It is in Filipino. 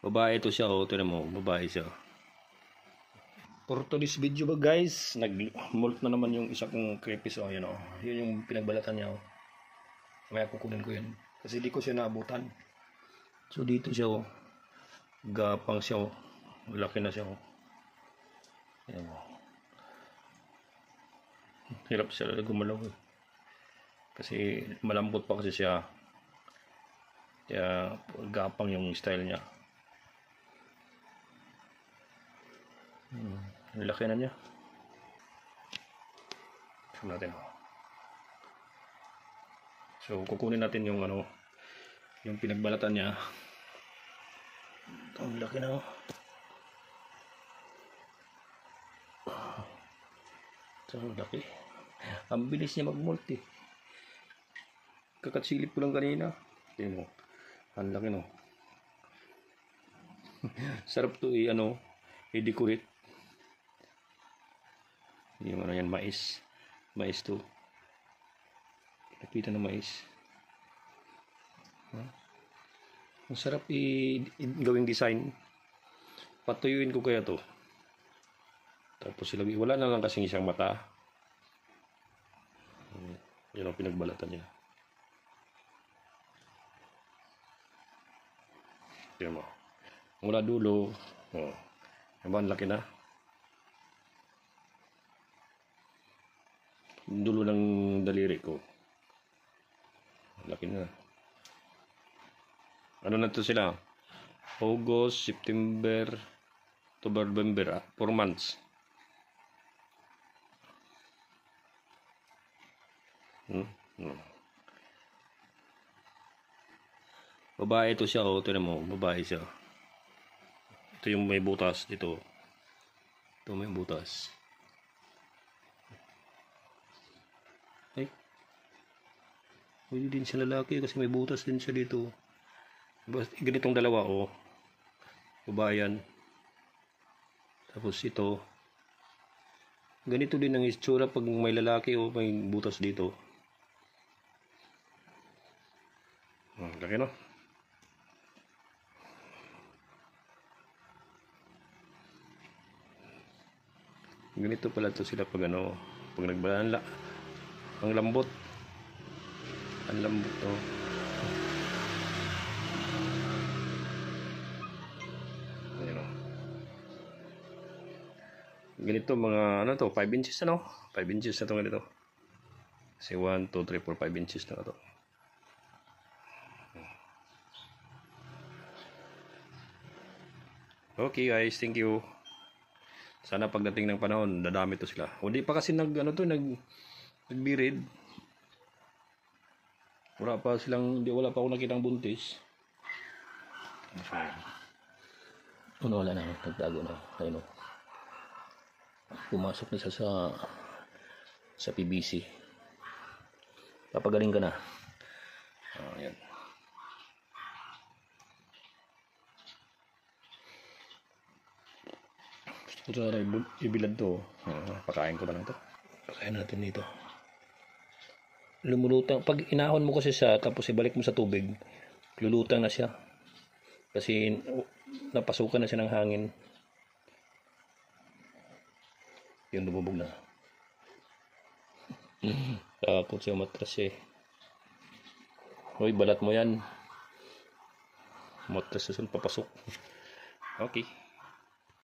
Babae ito siya, oh. Tignan mo, babae siya. For today's video ba guys, nag-molt na naman yung isa kong crayfish, oh. Yan, oh. Yun yung pinagbalatan niya, oh. Mamaya kukunin ko yun. Kasi di ko siya naabutan. So dito siya, oh. Gapang siya, oh. Malaki na siya, oh. Yan, oh. Hirap siya gumalaw, eh. Kasi malambot pa kasi siya. Kaya gapang yung style niya. Laki na niya. Tignan natin. So kukunin natin yung ano, yung pinagbalatan niya. Ang laki na. So laki. Ang bilis niya mag-molt, eh. Kakatsilip ko lang kanina. Tingnan mo. Ang laki, no. Sarap to, ano, i-decorate. Yung ano yan, mais. Mais to. Nakita ng mais. Ang sarap gawing design. Patuyuin ko kaya to. Tapos ilagay. Wala na lang kasing isang mata. Yan ang pinagbalatan niya. Tignan mo. Mula dulo. Oh. Ang laki na. Dulo ng daliri ko. Laki na. Ano na to sila? August, September, October, November. 4 months. Babae ito siya, oh. Tignan mo, babae siya. Ito yung may butas dito. Ito may butas. Ay. Pwede din siya lalaki kasi may butas din siya dito. Ganitong dalawa, oh. Babae yan. Tapos ito. Ganito din ang itsura pag may lalaki, oh. May butas dito. Laki, no? Ganito pala to sila pag ano, pag nagbalaan. Ang lambot. Ang lambot, oh. Ayan, oh. Ganito mga ano to, 5 inches ano? 5 inches na to ganito. Kasi 1, 2, 3, 4, 5 inches na to. Okay guys, thank you. Sana pagdating ng panahon, dadami to sila. O di pa kasi nagbirid. Wala pa ako nakitang buntis. Wala na, nagtago na. Ayun, pumasok na siya sa PVC. Papagaling ka na. Ayan. Gusto na ibilad to. Pakain ko na lang to. Pakain natin dito. Lumulutang. Pag inahon mo kasi siya, tapos ibalik mo sa tubig, lulutang na siya. Kasi napasukan na siya ng hangin. Yung lumubog na. Takot siya matras eh. Hoy, balat mo yan. Matras siya papasok. Okay.